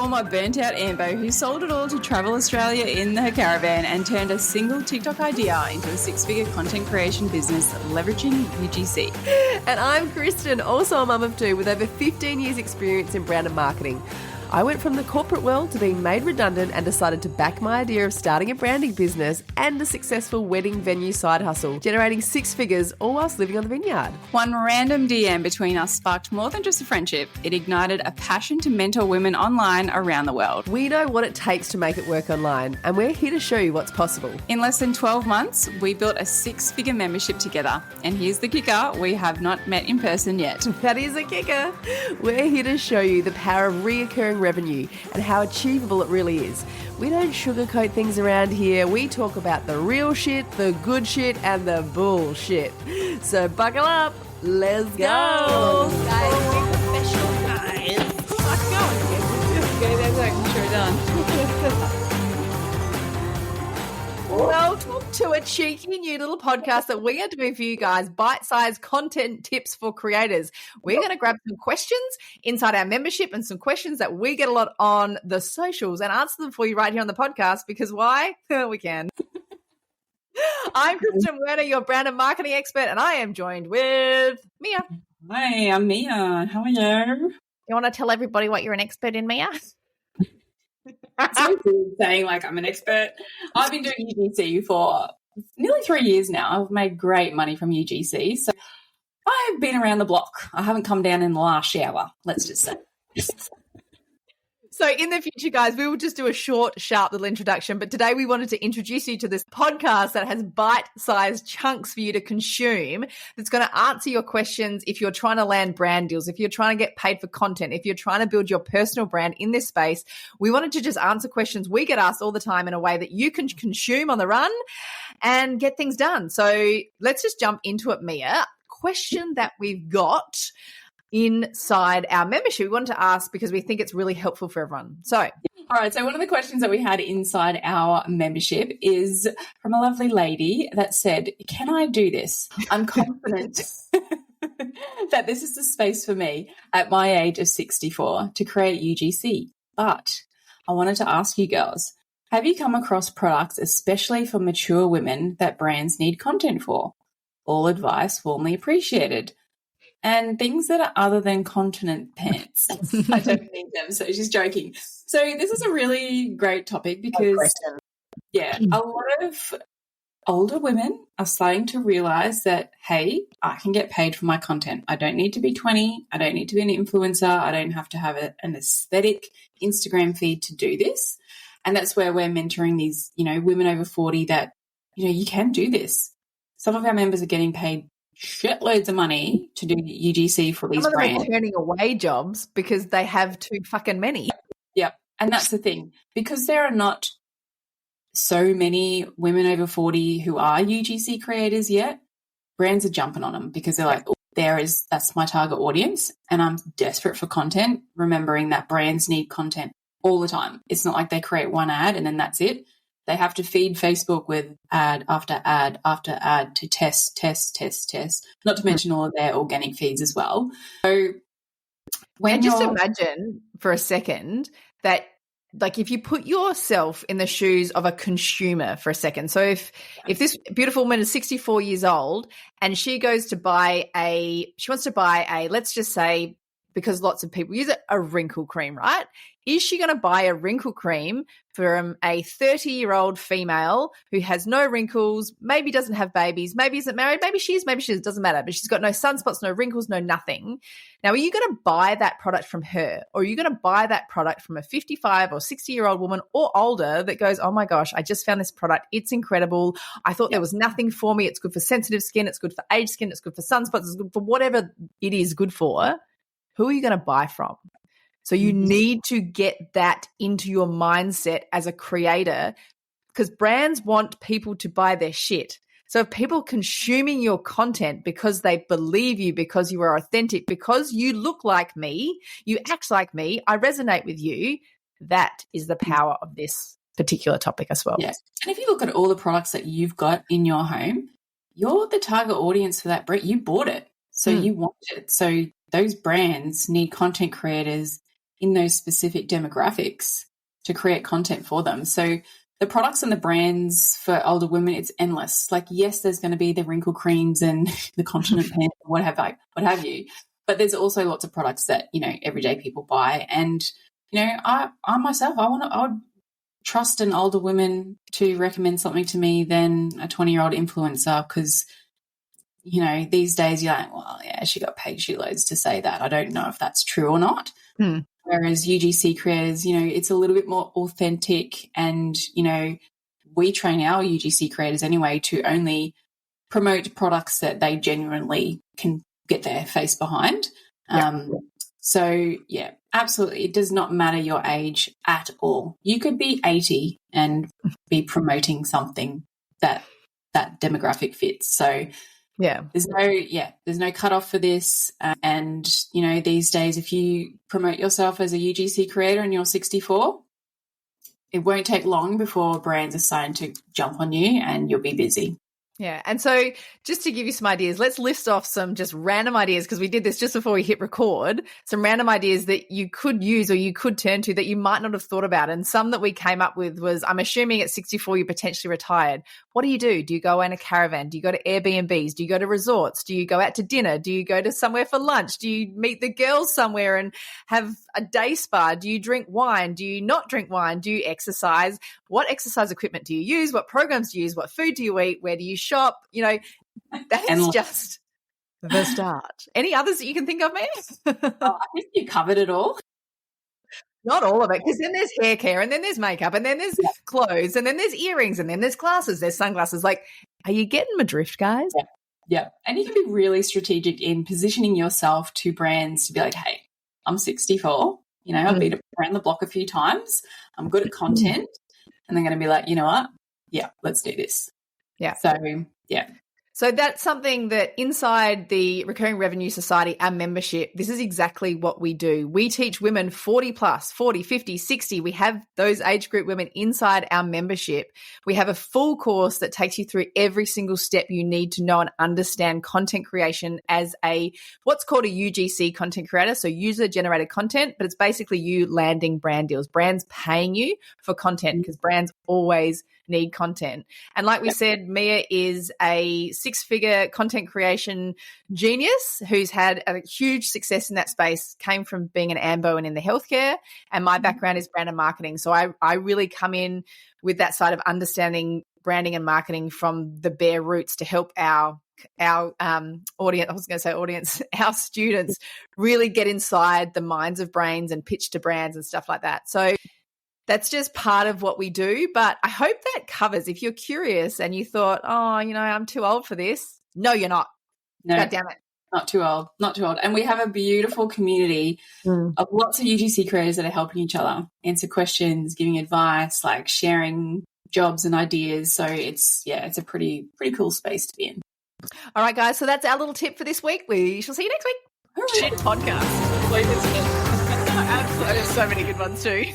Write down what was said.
Former burnt-out Ambo who sold it all to travel Australia in her caravan and turned a single TikTok idea into a six-figure content creation business leveraging UGC. And I'm Kristen, also a mum of two with over 15 years experience in brand and marketing. I went from the corporate world to being made redundant and decided to back my idea of starting a branding business and a successful wedding venue side hustle, generating six figures all whilst living on the vineyard. One random DM between us sparked more than just a friendship. It ignited a passion to mentor women online around the world. We know what it takes to make it work online, and we're here to show you what's possible. In less than 12 months, we built a six-figure membership together. And here's the kicker, we have not met in person yet. That is a kicker. We're here to show you the power of reoccurring revenue and how achievable it really is. We don't sugarcoat things around here. We talk about the real shit, the good shit, and the bullshit. So buckle up. Let's go. Guys, professional guys. Let's go. Okay, that's like sure done. Welcome to a cheeky new little podcast that we are doing for you guys, bite-sized content tips for creators. We're going to grab some questions inside our membership and some questions that we get a lot on the socials and answer them for you right here on the podcast because why? We can. I'm Kristen Werner, your brand and marketing expert, and I am joined with Mia. Hi, I'm Mia. How are you? You want to tell everybody what you're an expert in, Mia? It's so cool saying like I'm an expert. I've been doing UGC for nearly 3 years now. I've made great money from UGC. So I've been around the block. I haven't come down in the last shower, let's just say. So in the future, guys, we will just do a short, sharp little introduction. But today we wanted to introduce you to this podcast that has bite-sized chunks for you to consume that's going to answer your questions if you're trying to land brand deals, if you're trying to get paid for content, if you're trying to build your personal brand in this space. We wanted to just answer questions we get asked all the time in a way that you can consume on the run and get things done. So let's just jump into it, Mia. Question that we've got inside our membership, we wanted to ask because we think it's really helpful for everyone. So, all right. So one of the questions that we had inside our membership is from a lovely lady that said, can I do this? I'm confident that this is the space for me at my age of 64 to create UGC. But I wanted to ask you girls, have you come across products, especially for mature women, that brands need content for? All advice warmly appreciated. And things that are other than continent pants. I don't need them, so she's joking. So this is a really great topic because, a lot of older women are starting to realize that, hey, I can get paid for my content. I don't need to be 20. I don't need to be an influencer. I don't have to have an aesthetic Instagram feed to do this. And that's where we're mentoring these, women over 40 that, you can do this. Some of our members are getting paid shitloads of money to do UGC for these brands. Some of them are turning away jobs because they have too fucking many. Yep. And that's the thing. Because there are not so many women over 40 who are UGC creators yet, brands are jumping on them because they're like, that's my target audience and I'm desperate for content, remembering that brands need content all the time. It's not like they create one ad and then that's it. They have to feed Facebook with ad after ad after ad to test, not to mention all of their organic feeds as well. So just imagine for a second that, like, if you put yourself in the shoes of a consumer for a second. So if this beautiful woman is 64 years old and she goes to wants to buy a, let's just say, because lots of people use it, a wrinkle cream, right? Is she going to buy a wrinkle cream from a 30-year-old female who has no wrinkles, maybe doesn't have babies, maybe isn't married, maybe she is, maybe she is, doesn't matter, but she's got no sunspots, no wrinkles, no nothing. Now, are you going to buy that product from her, or are you going to buy that product from a 55 or 60-year-old woman or older that goes, oh my gosh, I just found this product. It's incredible. I thought there was nothing for me. It's good for sensitive skin. It's good for aged skin. It's good for sunspots. It's good for whatever it is good for. Who are you going to buy from? So you need to get that into your mindset as a creator because brands want people to buy their shit. So if people consuming your content because they believe you, because you are authentic, because you look like me, you act like me, I resonate with you, that is the power of this particular topic as well. Yes. And if you look at all the products that you've got in your home, you're the target audience for that brand. You bought it. So you want it. So those brands need content creators in those specific demographics to create content for them. So the products and the brands for older women, it's endless. Like, yes, there's going to be the wrinkle creams and the continent pen, what have you. But there's also lots of products that, everyday people buy. And, I myself, I would trust an older woman to recommend something to me than a 20-year-old influencer, because, these days you're like, well, yeah, she got paid shitloads to say that. I don't know if that's true or not. Whereas UGC creators, it's a little bit more authentic, and, we train our UGC creators anyway to only promote products that they genuinely can get their face behind. So, yeah, absolutely. It does not matter your age at all. You could be 80 and be promoting something that demographic fits. So, there's no cutoff for this. And, these days, if you promote yourself as a UGC creator and you're 64, it won't take long before brands are starting to jump on you and you'll be busy. Yeah. And so just to give you some ideas, let's list off some just random ideas, because we did this just before we hit record, some random ideas that you could use or you could turn to that you might not have thought about. And some that we came up with was, I'm assuming at 64 you're potentially retired. What do you do? Do you go in a caravan? Do you go to Airbnbs? Do you go to resorts? Do you go out to dinner? Do you go to somewhere for lunch? Do you meet the girls somewhere and have a day spa? Do you drink wine? Do you not drink wine? Do you exercise? What exercise equipment do you use? What programs do you use? What food do you eat? Where do you shop? That's just the start. Any others that you can think of, Mia? I think you covered it all. Not all of it, because then there's hair care, and then there's makeup, and then there's clothes, and then there's earrings, and then there's glasses, there's sunglasses. Like, are you getting my drift, guys? Yeah. And you can be really strategic in positioning yourself to brands to be like, hey, I'm 64. I've been around the block a few times. I'm good at content. And they're going to be like, you know what? Yeah, let's do this. Yeah. So, yeah. So that's something that inside the Recurring Revenue Society, our membership, this is exactly what we do. We teach women 40 plus, 40, 50, 60. We have those age group women inside our membership. We have a full course that takes you through every single step you need to know and understand content creation as what's called a UGC content creator, so user-generated content, but it's basically you landing brand deals, brands paying you for content, because brands always need content. And like we said, Mia is a six-figure content creation genius who's had a huge success in that space, came from being an AMBO and in the healthcare, and my background is brand and marketing. So I really come in with that side of understanding branding and marketing from the bare roots to help our audience, our students really get inside the minds of brains and pitch to brands and stuff like that. So that's just part of what we do. But I hope that covers, if you're curious and you thought, I'm too old for this. No, you're not. No, God damn it. Not too old. And we have a beautiful community of lots of UGC creators that are helping each other answer questions, giving advice, like sharing jobs and ideas. So it's a pretty cool space to be in. All right, guys. So that's our little tip for this week. We shall see you next week. Shit podcast. There's so many good ones too.